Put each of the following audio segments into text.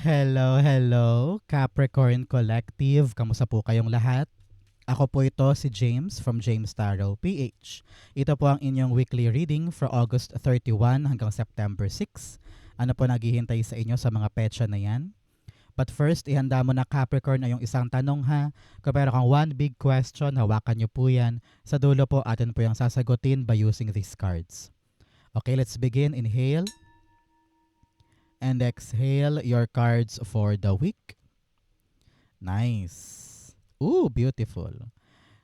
Hello, hello, Capricorn Collective. Kamusta po kayong lahat? Ako po ito si James from James Tarot PH. Ito po ang inyong weekly reading for August 31 hanggang September 6. Ano po naghihintay sa inyo sa mga petsa na yan? But first, ihanda mo na Capricorn na yung isang tanong ha. Kung meron kang one big question, hawakan nyo po yan. Sa dulo po, atin po yung sasagutin by using these cards. Okay, let's begin. Inhale and exhale your cards for the week. Nice. Ooh, beautiful.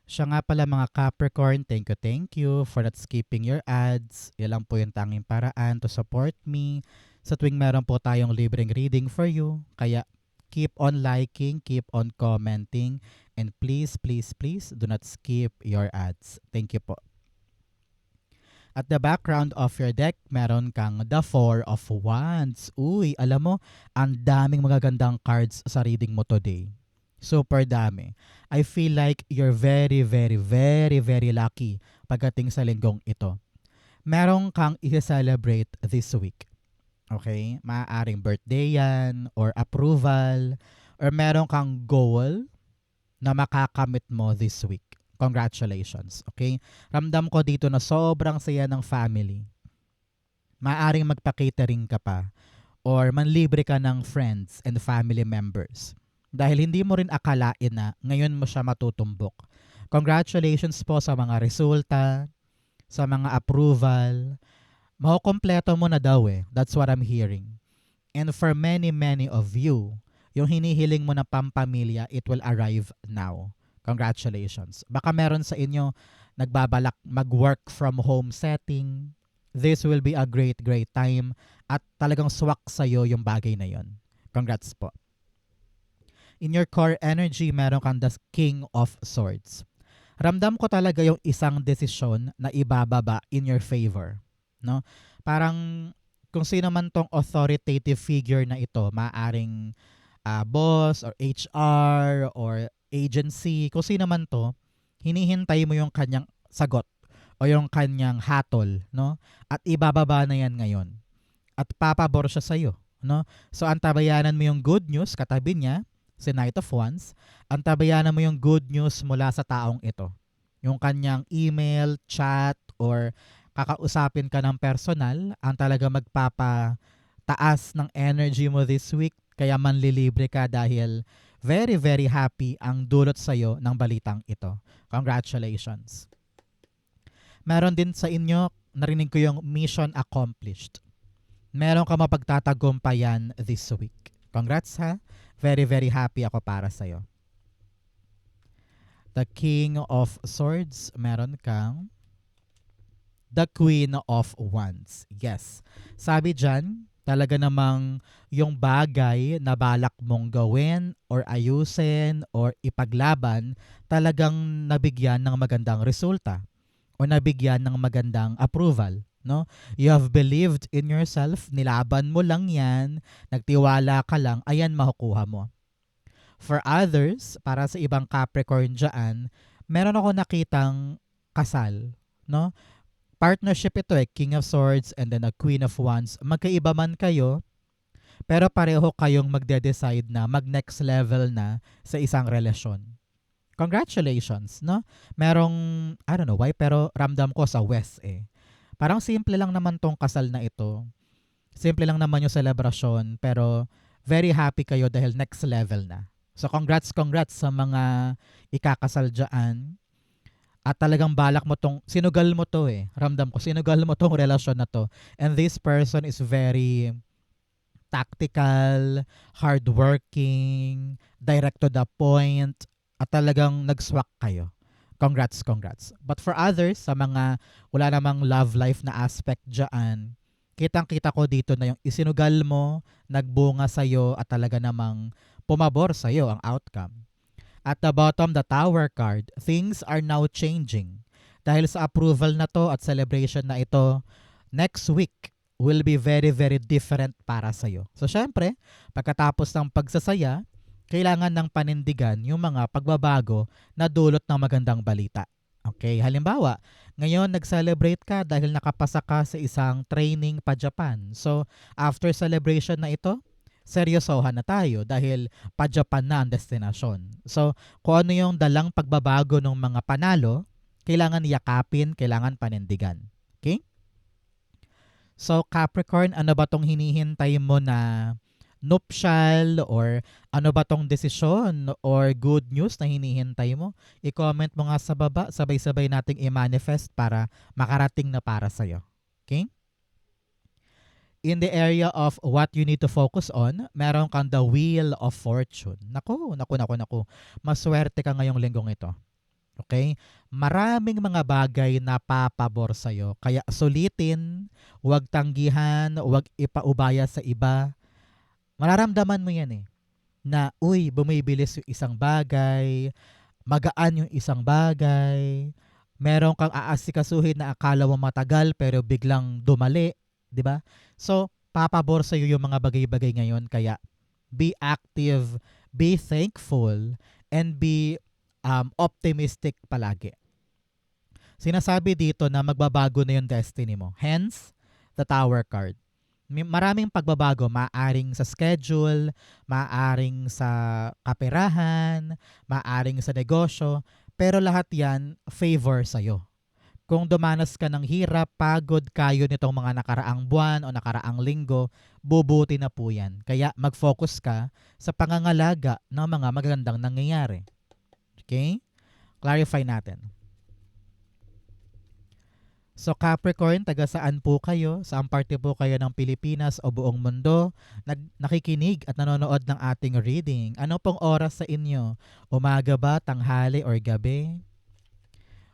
Siya nga pala mga Capricorn, thank you for not skipping your ads. Yan lang po yung tanging paraan to support me sa tuwing meron po tayong libreng reading for you. Kaya keep on liking, keep on commenting, and please do not skip your ads. Thank you po. At the background of your deck, meron kang the Four of Wands. Uy, alam mo, ang daming magagandang cards sa reading mo today. Super dami. I feel like you're very lucky pagdating sa linggong ito. Meron kang i-celebrate this week. Okay? Maaaring birthday yan, or approval, or meron kang goal na makakamit mo this week. Congratulations, okay? Ramdam ko dito na sobrang saya ng family. Maaring magpa-catering ka pa or manlibre ka ng friends and family members. Dahil hindi mo rin akalain na ngayon mo siya matutumbok. Congratulations po sa mga resulta, sa mga approval. Makukompleto mo na daw eh. That's what I'm hearing. And for many of you, yung hinihiling mo na pampamilya, it will arrive now. Congratulations. Baka meron sa inyo nagbabalak mag-work from home setting. This will be a great time at talagang swak sa'yo yung bagay na yon. Congrats po. In your core energy, meron kang the King of Swords. Ramdam ko talaga yung isang desisyon na ibababa in your favor. No? Parang kung sino man tong authoritative figure na ito, maaring boss or HR or agency, kung sino man to, hinihintay mo yung kanyang sagot o yung kanyang hatol, no? At ibababa na yan ngayon. At papabor siya sa'yo, no? So, antabayanan mo yung good news, katabi niya, si Knight of Wands, antabayanan mo yung good news mula sa taong ito. Yung kanyang email, chat, or kakausapin ka ng personal, ang talaga magpapataas ng energy mo this week, kaya manlilibre ka dahil very happy ang dulot sa'yo ng balitang ito. Congratulations. Meron din sa inyo, narinig ko yung mission accomplished. Meron ka mapagtatagumpayan this week. Congrats ha. Very happy ako para sa'yo. The King of Swords, meron kang the Queen of Wands. Yes. Sabi dyan, talaga namang yung bagay na balak mong gawin or ayusin or ipaglaban, talagang nabigyan ng magandang resulta o nabigyan ng magandang approval. No? You have believed in yourself, nilaban mo lang yan, nagtiwala ka lang, ayan makukuha mo. For others, para sa ibang Capricorn dyan, meron ako nakitang kasal. No? Partnership ito eh, King of Swords and then a Queen of Wands. Magkaiba man kayo, pero pareho kayong magde-decide na mag-next level na sa isang relasyon. Congratulations, no? Merong, I don't know why, pero ramdam ko sa West eh. Parang simple lang naman tong kasal na ito. Simple lang naman yung celebration, pero very happy kayo dahil next level na. So congrats sa mga ikakasal dyan. At talagang balak mo tong, sinugal mo to eh. Ramdam ko, sinugal mo tong relasyon na to. And this person is very tactical, hardworking, direct to the point, at talagang nagswak kayo. Congrats. But for others, sa mga wala namang love life na aspect dyan, kitang-kita ko dito na yung isinugal mo, nagbunga sa'yo, at talaga namang pumabor sa'yo ang outcome. At the bottom, the Tower card, things are now changing. Dahil sa approval na to at celebration na ito, next week will be very different para sa'yo. So syempre, pagkatapos ng pagsasaya, kailangan ng panindigan yung mga pagbabago na dulot ng magandang balita. Okay, halimbawa, ngayon nag-celebrate ka dahil nakapasa ka sa isang training pa Japan. So, after celebration na ito, seryosohan na tayo dahil pa-Japan na ang destinasyon. So, kung ano yung dalang pagbabago ng mga panalo, kailangan yakapin, kailangan panindigan. Okay? So, Capricorn, ano ba tong hinihintay mo na nuptial or ano ba tong desisyon or good news na hinihintay mo? I-comment mo nga sa baba, sabay-sabay nating i-manifest para makarating na para sa'yo. Okay? In the area of what you need to focus on, meron kang the Wheel of Fortune. Naku. Maswerte ka ngayong linggong ito. Okay? Maraming mga bagay na papabor sa'yo. Kaya sulitin, huwag tanggihan, huwag ipaubaya sa iba. Mararamdaman mo yan na, bumibilis yung isang bagay, magaan yung isang bagay, meron kang aasikasuhin na akala mo matagal pero biglang dumali, di ba? So, papabor sa'yo yung mga bagay-bagay ngayon, kaya be active, be thankful, and be optimistic palagi. Sinasabi dito na magbabago na yung destiny mo. Hence, the Tower card. Maraming pagbabago, maaring sa schedule, maaring sa kaperahan, maaring sa negosyo, pero lahat yan favor sa'yo. Kung dumanas ka ng hirap, pagod kayo nitong mga nakaraang buwan o nakaraang linggo, bubuti na po yan. Kaya mag-focus ka sa pangangalaga ng mga magagandang nangyayari. Okay? Clarify natin. So Capricorn, taga saan po kayo? Saan parte po kayo ng Pilipinas o buong mundo? Nakikinig at nanonood ng ating reading. Ano pong oras sa inyo? Umaga ba, tanghali, or gabi?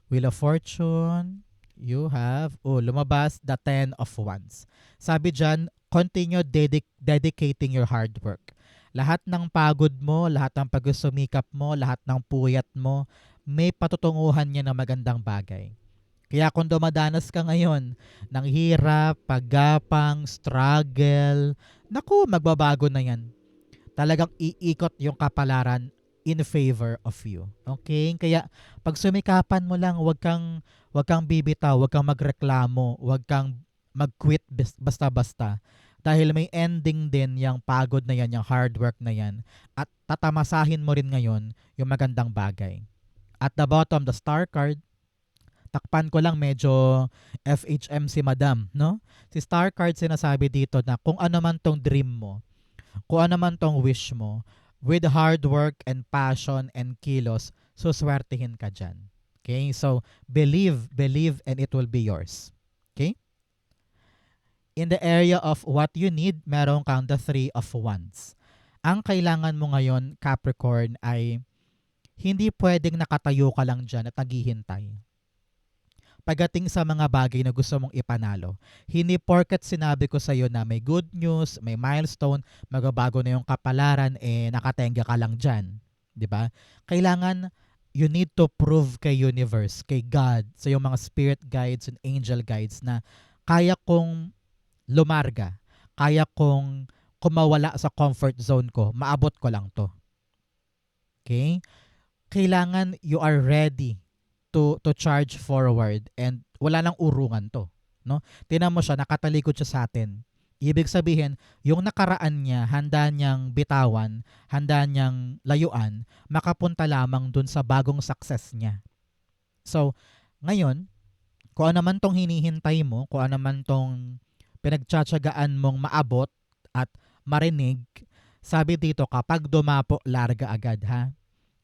Wheel of Fortune, you have, lumabas the 10 of Wands. Sabi dyan, continue dedicating your hard work. Lahat ng pagod mo, lahat ng pagsusumikap mo, lahat ng puyat mo, may patutunguhan niya na magandang bagay. Kaya kung dumadanas ka ngayon ng hirap, paggapang, struggle, magbabago na yan. Talagang iikot yung kapalaran in favor of you. Okay? Kaya pag sumikapan mo lang, wag kang bibitaw, wag kang magreklamo, wag kang mag-quit basta-basta. Dahil may ending din yung pagod na yan, yung hard work na yan. At tatamasahin mo rin ngayon yung magandang bagay. At the bottom, the star card, takpan ko lang medyo FHM si Madam, no? Si Star Card sinasabi dito na kung ano man tong dream mo, kung ano man tong wish mo, with hard work and passion and kilos, suswertihin ka dyan. Okay? So, believe, and it will be yours. Okay? In the area of what you need, meron kang the 3 of Wands. Ang kailangan mo ngayon, Capricorn, ay hindi pwedeng nakatayo ka lang dyan at naghihintay. Pagdating sa mga bagay na gusto mong ipanalo. Hindi porket sinabi ko sa iyo na may good news, may milestone, magbabago na yung kapalaran, nakatenga ka lang dyan. Diba? Kailangan, you need to prove kay universe, kay God, sa yung mga spirit guides and angel guides na kaya kong lumarga, kaya kong kumawala sa comfort zone ko, maabot ko lang to. Okay? Kailangan you are ready to charge forward and wala nang urungan to, no? Tingnan mo siya, nakatalikod siya sa atin. Ibig sabihin, yung nakaraan niya, handa niyang bitawan, handa niyang layuan, makapunta lamang dun sa bagong success niya. So, ngayon, kung ano man tong hinihintay mo, kung ano man tong pinagtsatsagaan mong maabot at marinig, sabi dito, kapag dumapo, larga agad, ha?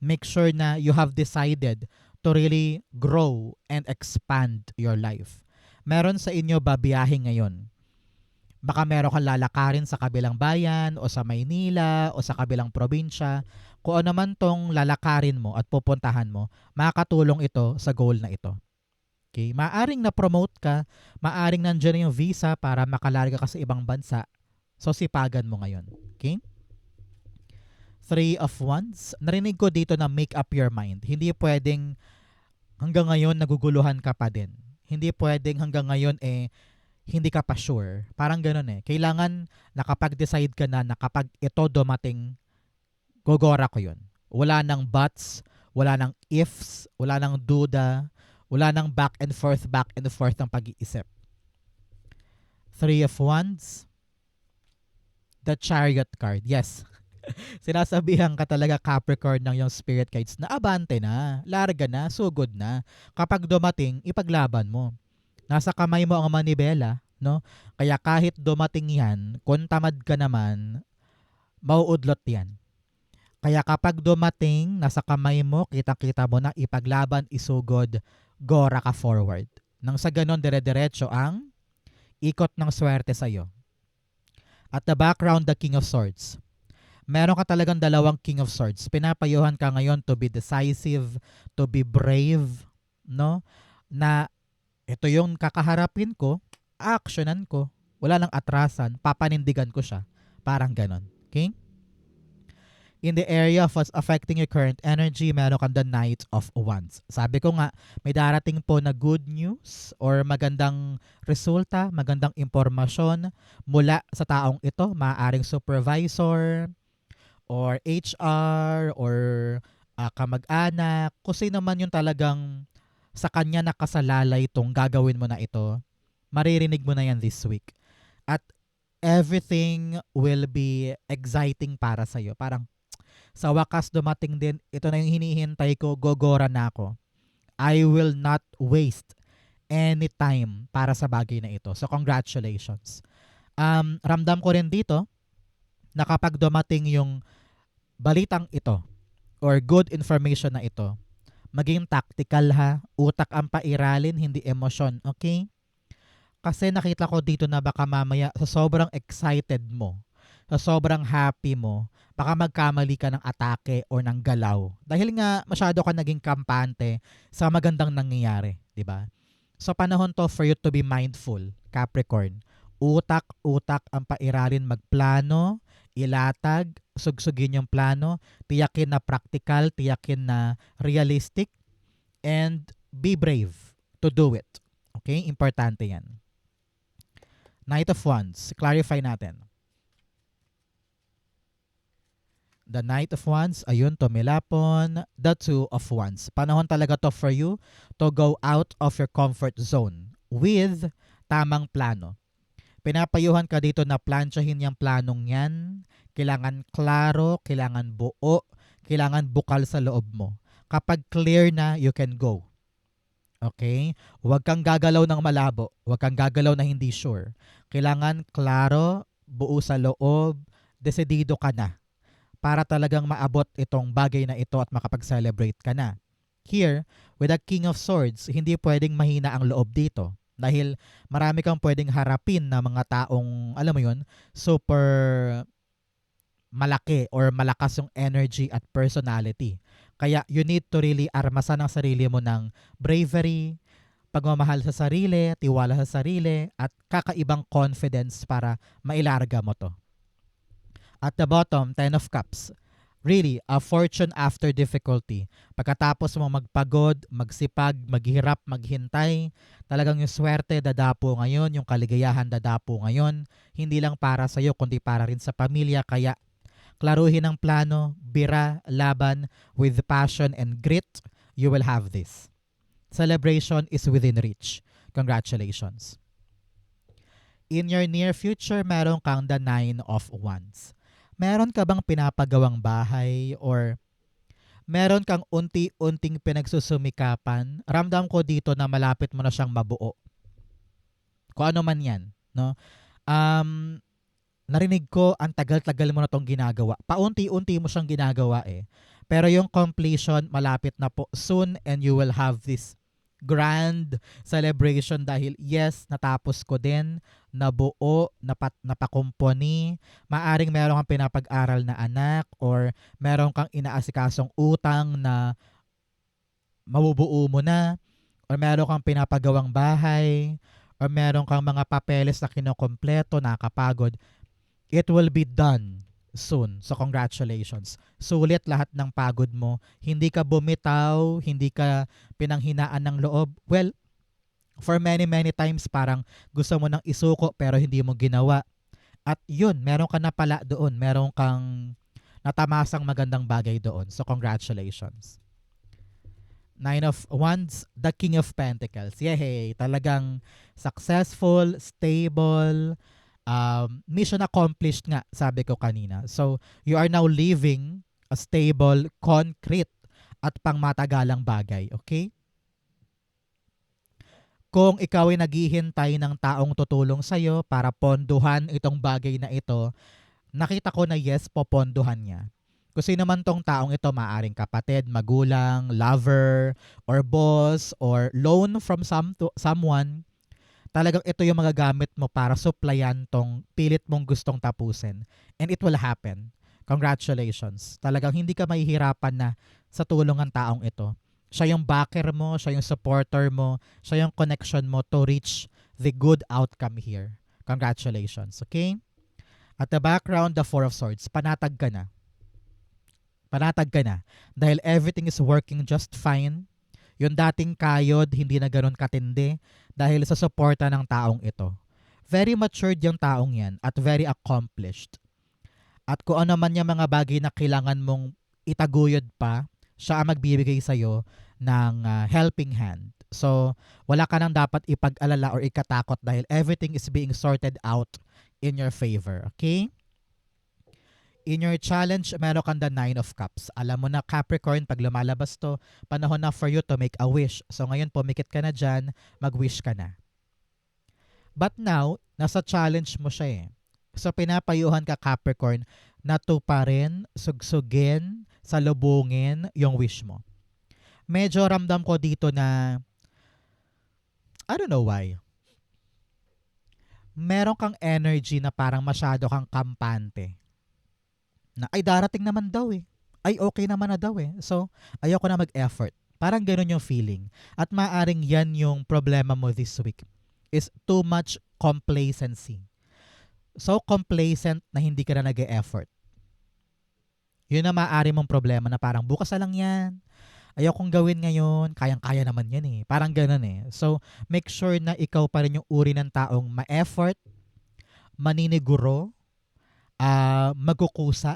Make sure na you have decided to really grow and expand your life. Meron sa inyo babiyahe ngayon. Baka meron kang lalakarin sa kabilang bayan o sa Maynila o sa kabilang probinsya. Kung ano man tong lalakarin mo at pupuntahan mo, makakatulong ito sa goal na ito. Okay? Maaring na-promote ka, maaring nandiyan yung visa para makalarga ka sa ibang bansa. So sipagan mo ngayon. Okay? 3 of Wands. Narinig ko dito na make up your mind. Hindi pwedeng hanggang ngayon naguguluhan ka pa din. Hindi pwedeng hanggang ngayon hindi ka pa sure. Parang ganun Kailangan nakapag-decide ka na kapag ito dumating, gogora ko yun. Wala nang buts, wala nang ifs, wala nang duda, wala nang back and forth ng pag-iisip. 3 of Wands. The Chariot card. Yes. Sinasabihan ka talaga Capricorn ng yung spirit guides na abante na, larga na, sugod na. Kapag dumating, ipaglaban mo. Nasa kamay mo ang manibela, no? Kaya kahit dumating yan, kung tamad ka naman, mauudlot yan. Kaya kapag dumating, nasa kamay mo, kitang-kita mo na ipaglaban, isugod, gora ka forward. Nang sa ganon, dire-diretso ang ikot ng swerte sa'yo. At the background, the King of Swords. Meron ka talagang dalawang King of Swords. Pinapayuhan ka ngayon to be decisive, to be brave, no? Na ito yung kakaharapin ko, actionan ko, wala nang atrasan, papanindigan ko siya. Parang ganon. Okay? In the area of what's affecting your current energy, meron kang the Knight of Wands. Sabi ko nga, may darating po na good news or magandang resulta, magandang impormasyon mula sa taong ito, maaaring supervisor or HR or kamag-anak, kung sino man yung talagang sa kanya nakasalalay itong gagawin mo na ito, maririnig mo na yan this week. At everything will be exciting para sa'yo. Parang sa wakas dumating din, ito na yung hinihintay ko, gogora na ako. I will not waste any time para sa bagay na ito. So congratulations. Ramdam ko rin dito na kapag dumating yung balitang ito or good information na ito, maging tactical ha, utak ang pairalin, hindi emosyon, okay? Kasi nakita ko dito na baka mamaya sa sobrang excited mo, sa sobrang happy mo, baka magkamali ka ng atake or ng galaw. Dahil nga masyado ka naging kampante sa magandang nangyayari, di ba? So panahon to for you to be mindful, Capricorn. Utak ang pairalin, magplano, ilatag, sugsugin yung plano, tiyakin na practical, tiyakin na realistic, and be brave to do it. Okay? Importante yan. Knight of Wands. Clarify natin. The Knight of Wands, ayun, tumilapon. The Two of Wands. Panahon talaga to for you to go out of your comfort zone with tamang plano. Pinapayuhan ka dito na plansyahin yung planong yan. Kailangan klaro, kailangan buo, kailangan bukal sa loob mo. Kapag clear na, you can go. Okay? Huwag kang gagalaw ng malabo. Huwag kang gagalaw na hindi sure. Kailangan klaro, buo sa loob, desidido ka na para talagang maabot itong bagay na ito at makapag-celebrate ka na. Here, with the King of Swords, hindi pwedeng mahina ang loob dito. Dahil marami kang pwedeng harapin na mga taong, alam mo yun, super malaki or malakas yung energy at personality. Kaya you need to really armasan ang sarili mo ng bravery, pagmamahal sa sarili, tiwala sa sarili, at kakaibang confidence para mailarga mo to. At the bottom, Ten of Cups. Really, a fortune after difficulty. Pagkatapos mo magpagod, magsipag, maghirap, maghintay, talagang yung swerte dadapo ngayon, yung kaligayahan dadapo ngayon. Hindi lang para sa'yo, kundi para rin sa pamilya. Kaya klaruhin ang plano, bira, laban, with passion and grit, you will have this. Celebration is within reach. Congratulations. In your near future, meron kang the Nine of Wands. Meron ka bang pinapagawang bahay or meron kang unti-unting pinagsusumikapan? Ramdam ko dito na malapit mo na siyang mabuo. Kung ano man yan. No? Narinig ko, ang tagal-tagal mo na itong ginagawa. Paunti-unti mo siyang ginagawa eh. Pero yung completion, malapit na po soon and you will have this grand celebration dahil yes, natapos ko din, nabuo, napakumponi, maaring meron kang pinapag-aral na anak or meron kang inaasikasong utang na mabubuo mo na or meron kang pinapagawang bahay or meron kang mga papeles na kinokompleto, nakakapagod. It will be done soon. So congratulations. Sulit lahat ng pagod mo. Hindi ka bumitaw, hindi ka pinanghinaan ng loob. Well, for many times parang gusto mo nang isuko pero hindi mo ginawa. At yun, meron ka na pala doon. Meron kang natamasang magandang bagay doon. So congratulations. Nine of Wands, the King of Pentacles. Yay! Talagang successful, stable, Mission accomplished nga, sabi ko kanina. So, you are now living a stable, concrete, at pangmatagalang bagay. Okay? Kung ikaw ay naghihintay ng taong tutulong sa'yo para ponduhan itong bagay na ito, nakita ko na yes, poponduhan niya. Kung sino man tong taong ito, maaring kapatid, magulang, lover, or boss, or loan from someone, talagang ito yung magagamit mo para supplyan tong pilit mong gustong tapusin. And it will happen. Congratulations. Talagang hindi ka mahihirapan na sa tulong ng taong ito. Siya yung backer mo, siya yung supporter mo, siya yung connection mo to reach the good outcome here. Congratulations. Okay? At the background, the Four of Swords, panatag ka na. Panatag ka na. Dahil everything is working just fine. Yung dating kayod, hindi na ganun katindi dahil sa suporta ng taong ito. Very matured yung taong yan at very accomplished. At kung ano man yung mga bagay na kailangan mong itaguyod pa, siya ang magbibigay sa'yo ng helping hand. So, wala ka nang dapat ipag-alala or ikatakot dahil everything is being sorted out in your favor. Okay? In your challenge, meron kang the Nine of Cups. Alam mo na, Capricorn, pag lumalabas to, panahon na for you to make a wish. So ngayon, pumikit ka na dyan, mag-wish ka na. But now, nasa challenge mo siya eh. So pinapayuhan ka, Capricorn, na tuparin, sugsugin, salubungin yung wish mo. Medyo ramdam ko dito na, I don't know why, meron kang energy na parang masyado kang kampante. Na ay darating naman daw eh. Ay okay naman na daw eh. So, ayoko na mag-effort. Parang ganun yung feeling. At maaring yan yung problema mo this week. Is too much complacency. So complacent na hindi ka na nag-e-effort. Yun na maaari mong problema na parang bukas na lang yan. Ayokong gawin ngayon. Kayang-kaya naman yan eh. Parang ganun eh. So, make sure na ikaw pa rin yung uri ng taong ma-effort, maniniguro, magkukusa,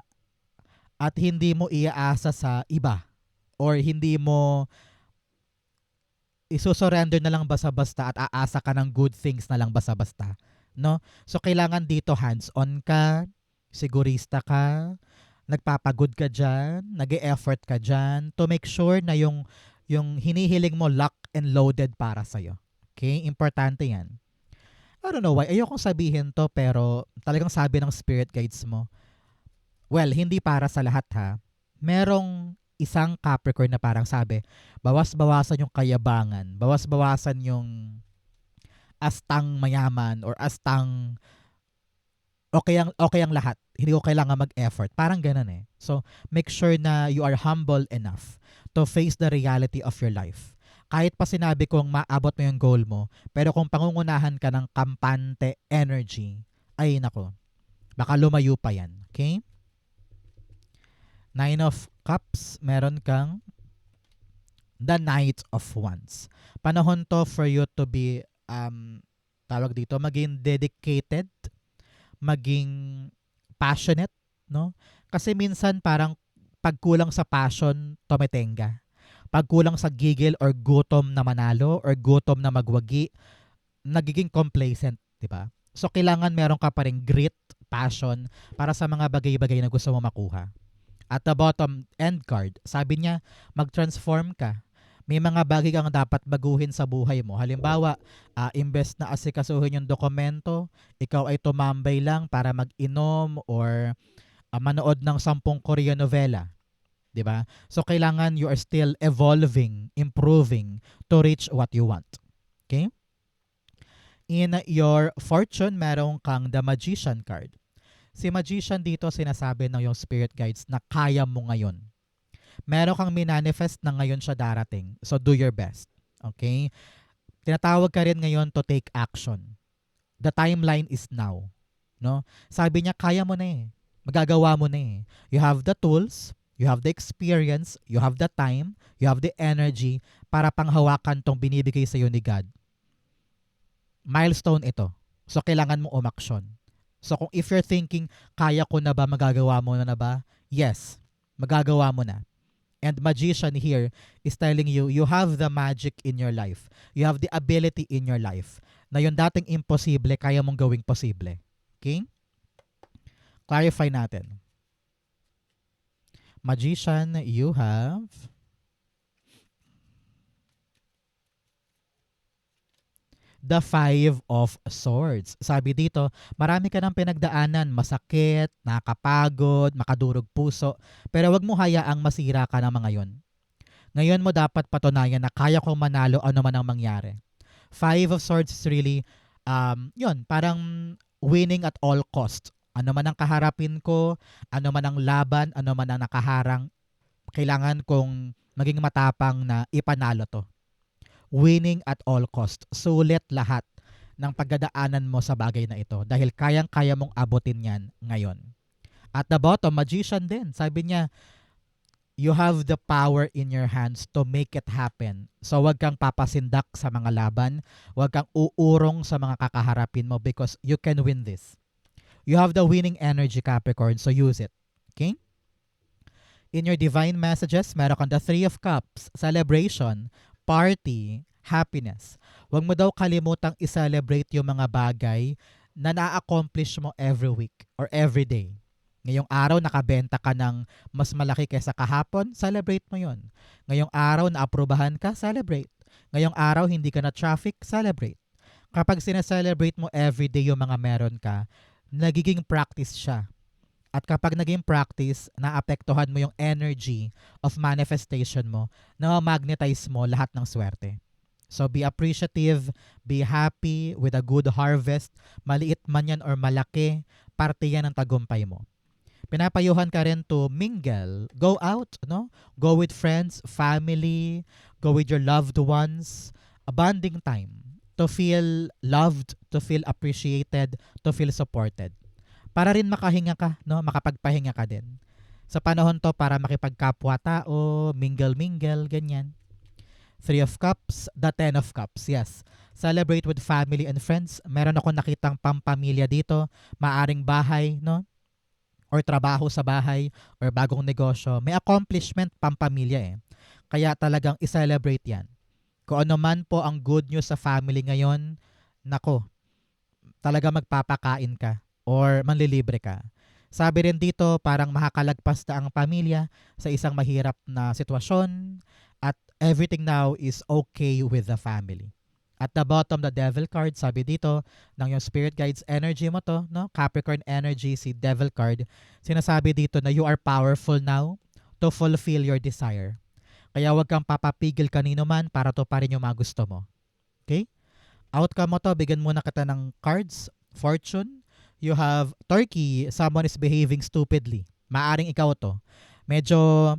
at hindi mo iaasa sa iba or hindi mo isusurrender na lang basta-basta at aasa ka ng good things na lang basta-basta, no? So kailangan dito hands-on ka, sigurista ka, nagpapagod ka dyan, nag-e-effort ka dyan to make sure na yung hinihiling mo lock and loaded para sa'yo. Okay? Importante yan. I don't know why. Ayokong sabihin to pero talagang sabi ng spirit guides mo, well, hindi para sa lahat ha. Merong isang Capricorn na parang sabi, bawas-bawasan yung kayabangan, bawas-bawasan yung astang mayaman or astang okay ang lahat. Hindi ko kailangan mag-effort. Parang ganun eh. So, make sure na you are humble enough to face the reality of your life. Kahit pa sinabi kong maabot mo yung goal mo, pero kung pangungunahan ka ng kampante energy, ay nako, baka lumayo pa yan. Okay? Nine of Cups, meron kang the Knight of Wands. Panahon to for you to be, tawag dito, maging dedicated, maging passionate, no? Kasi minsan parang pagkulang sa passion, tumetenga. Pagkulang sa gigil or gutom na manalo or gutom na magwagi, nagiging complacent, di ba? So, kailangan meron ka pa rin grit, passion, para sa mga bagay-bagay na gusto mo makuha. At the bottom end card, sabi niya, mag-transform ka. May mga bagay kang dapat baguhin sa buhay mo. Halimbawa, imbes na asikasuhin yung dokumento, ikaw ay tumambay lang para mag-inom or manood ng 10 Korean novela. Diba? So, kailangan you are still evolving, improving to reach what you want. Okay? In your fortune, meron kang the Magician card. Si Magician dito sinasabi ng yung spirit guides na kaya mo ngayon. Meron kang minanifest na ngayon siya darating. So do your best. Okay? Tinatawag ka rin ngayon to take action. The timeline is now. No? Sabi niya, kaya mo na eh. Magagawa mo na eh. You have the tools, you have the experience, you have the time, you have the energy para panghawakan tong binibigay sa iyo ni God. Milestone ito. So kailangan mo umaksyon. So kung if you're thinking, kaya ko na ba, magagawa mo na ba? Yes, magagawa mo na. And Magician here is telling you, you have the magic in your life. You have the ability in your life na yung dating imposible, kaya mong gawing posible. Okay? Clarify natin. Magician, you have the Five of Swords. Sabi dito, marami ka ng pinagdaanan, masakit, nakakapagod, makadurog puso, pero wag mo hayaang masira ka ng mga yon. Ngayon mo dapat patunayan na kaya kong manalo ano man ang mangyari. Five of Swords is really, yun, parang winning at all cost. Ano man ang kaharapin ko, ano man ang laban, ano man ang nakaharang, kailangan kong maging matapang na ipanalo to. Winning at all cost. Sulit lahat ng pagdadaanan mo sa bagay na ito dahil kayang-kaya mong abutin yan ngayon. At the bottom, Magician din. Sabi niya, you have the power in your hands to make it happen. So wag kang papasindak sa mga laban, wag kang uurong sa mga kakaharapin mo because you can win this. You have the winning energy, Capricorn, so use it. Okay? In your divine messages, meron kang the Three of Cups, celebration, party, happiness. Huwag mo daw kalimutang i-celebrate yung mga bagay na na-accomplish mo every week or every day. Ngayong araw, nakabenta ka ng mas malaki kaysa kahapon, celebrate mo yon. Ngayong araw, naaprubahan ka, celebrate. Ngayong araw, hindi ka na traffic, celebrate. Kapag sineselebrate mo everyday yung mga meron ka, nagiging practice siya. At kapag naging practice, naapektuhan mo yung energy of manifestation mo, na magnetize mo lahat ng swerte. So be appreciative, be happy with a good harvest, maliit man yan or malaki, parte yan ng tagumpay mo. Pinapayuhan ka rin to mingle, go out, no? Go with friends, family, go with your loved ones, a bonding time to feel loved, to feel appreciated, to feel supported. Para rin makahinga ka, no? Makapagpahinga ka din. Sa panahon to para makipagkapwa-tao, mingle-mingle, ganyan. Three of Cups, the Ten of Cups, yes. Celebrate with family and friends. Meron ako nakitang pampamilya dito, maaring bahay, no? Or trabaho sa bahay, or bagong negosyo. May accomplishment pampamilya eh. Kaya talagang i-celebrate yan. Kung ano man po ang good news sa family ngayon, nako, talaga magpapakain ka or manlilibre ka. Sabi rin dito, parang makakalagpas na ang pamilya sa isang mahirap na sitwasyon at everything now is okay with the family. At the bottom, the Devil card, sabi dito, ng yung Spirit Guides energy mo to, no? Capricorn energy, si Devil card, sinasabi dito na you are powerful now to fulfill your desire. Kaya wag kang papapigil kanino man para to pa rin yung mga gusto mo. Okay? Outcome mo to, bigyan muna kita ng cards, fortune. You have Turkey, someone is behaving stupidly. Maaring ikaw to. Medyo,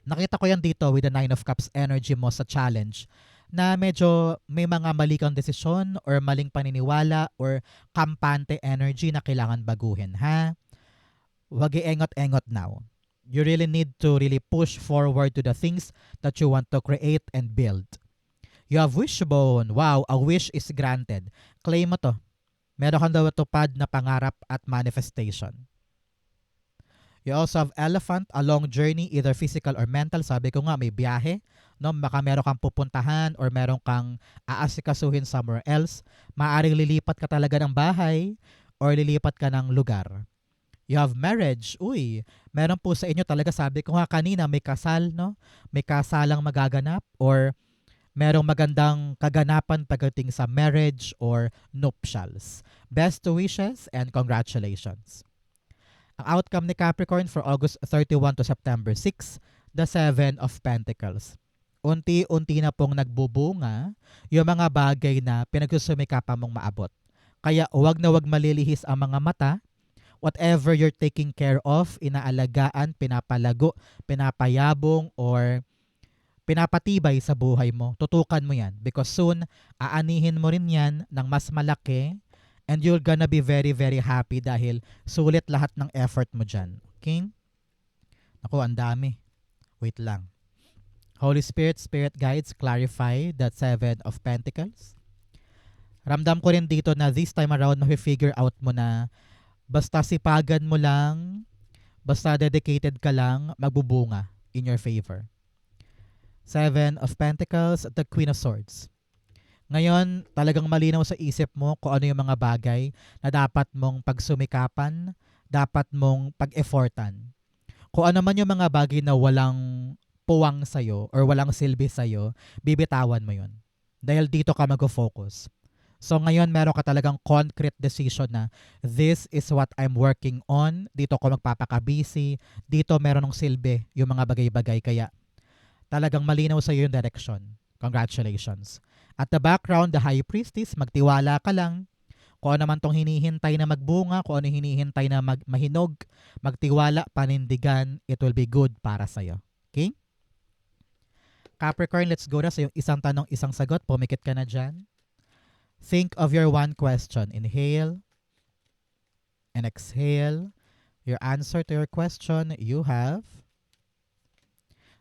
nakita ko yan dito with the Nine of Cups energy mo sa challenge na medyo may mga mali kang desisyon or maling paniniwala or kampante energy na kailangan baguhin, ha? Huwag i-engot-engot now. You really need to really push forward to the things that you want to create and build. You have wishbone. Wow, a wish is granted. Claim mo to. Meron kang daw tupad na pangarap at manifestation. You also have elephant, a long journey, either physical or mental. Sabi ko nga, may biyahe. No? Baka meron kang pupuntahan or meron kang aasikasuhin somewhere else. Maaring lilipat ka talaga ng bahay or lilipat ka ng lugar. You have marriage. Uy, meron po sa inyo talaga, sabi ko nga kanina, may kasal, no? May kasalang magaganap or merong magandang kaganapan pagdating sa marriage or nuptials. Best wishes and congratulations. Ang outcome ni Capricorn for August 31 to September 6, the Seven of Pentacles. Unti-unti na pong nagbubunga yung mga bagay na pinagsusumikapan mong maabot. Kaya wag na wag malilihis ang mga mata. Whatever you're taking care of, inaalagaan, pinapalago, pinapayabong, or pinapatibay sa buhay mo, tutukan mo yan because soon, aanihin mo rin yan ng mas malaki and you're gonna be very, very happy dahil sulit lahat ng effort mo dyan. Okay? Naku, ang dami. Wait lang. Holy Spirit, Spirit Guides, clarify that Seven of Pentacles. Ramdam ko rin dito na this time around, ma-figure out mo na basta sipagan mo lang, basta dedicated ka lang, magbubunga in your favor. Seven of Pentacles, the Queen of Swords. Ngayon, talagang malinaw sa isip mo kung ano yung mga bagay na dapat mong pagsumikapan, dapat mong pag-effortan. Kung ano man yung mga bagay na walang puwang sa'yo or walang silbi sa'yo, bibitawan mo yun. Dahil dito ka mag-focus. So ngayon meron ka talagang concrete decision na this is what I'm working on. Dito ko magpapaka-busy. Dito meron ng silbi yung mga bagay-bagay. Kaya talagang malinaw sa iyo yung direction. Congratulations. At the background, the High Priestess, magtiwala ka lang. Kung ano man tong hinihintay na magbunga, kung ano hinihintay na mahinog, magtiwala, panindigan, it will be good para sa'yo. Okay? Capricorn, let's go na sa yung isang tanong, isang sagot. Pumikit ka na dyan. Think of your one question. Inhale and exhale. Your answer to your question, you have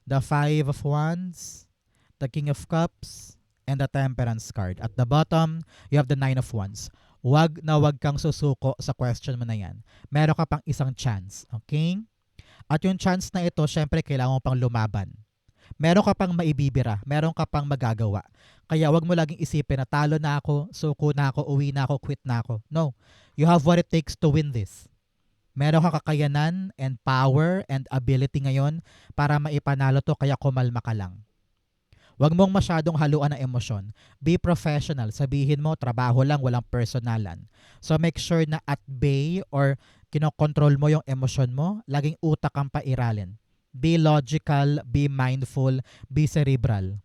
the Five of Wands, the King of Cups, and the Temperance card. At the bottom, you have the Nine of Wands. Wag na wag kang susuko sa question mo na yan. Meron ka pang isang chance. Okay? At yung chance na ito, syempre, kailangan mo pang lumaban. Meron ka pang maibibira, meron ka pang magagawa. Kaya wag mo laging isipin na talo na ako, suko na ako, uwi na ako, quit na ako. No. You have what it takes to win this. Meron ka kakayanan and power and ability ngayon para maipanalo to, kaya kumalma ka lang. Wag mong masyadong haluan ng emosyon. Be professional. Sabihin mo, trabaho lang, walang personalan. So make sure na at bay or kinokontrol mo yung emosyon mo, laging utak ang pairalin. Be logical, be mindful, be cerebral.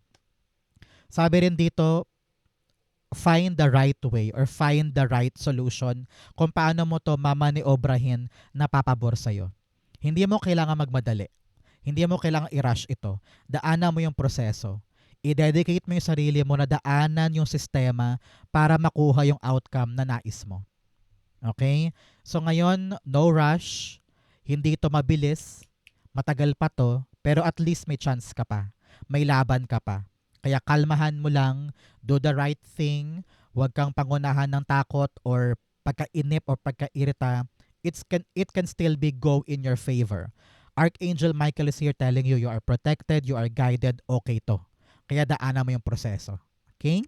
Sabi rin dito, find the right way or find the right solution kung paano mo to mamaniobrahin na papabor sa'yo. Hindi mo kailangan magmadali. Hindi mo kailangan i-rush ito. Daanan mo yung proseso. I-dedicate mo yung sarili mo na daanan yung sistema para makuha yung outcome na nais mo. Okay? So ngayon, no rush. Hindi ito mabilis. Matagal pa to, pero at least may chance ka pa. May laban ka pa. Kaya kalmahan mo lang, do the right thing, huwag kang pangunahan ng takot or pagkainip or pagkairita. It can still be go in your favor. Archangel Michael is here telling you you are protected, you are guided, okay to. Kaya daanan mo yung proseso. Okay?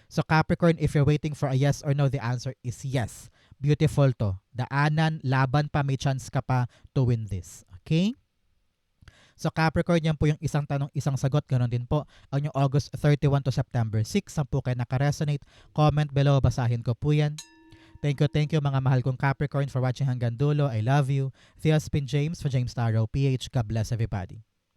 So Capricorn, if you're waiting for a yes or no, the answer is yes. Beautiful to. Daanan, laban pa, may chance ka pa to win this. Okay? So Capricorn, yan po yung isang tanong, isang sagot. Ganon din po ang yung August 31 to September 6. Saan po kayo nakaresonate? Comment below, basahin ko po yan. Thank you mga mahal kong Capricorn for watching hanggang dulo. I love you. Theospin James for James Taro PH. God bless everybody.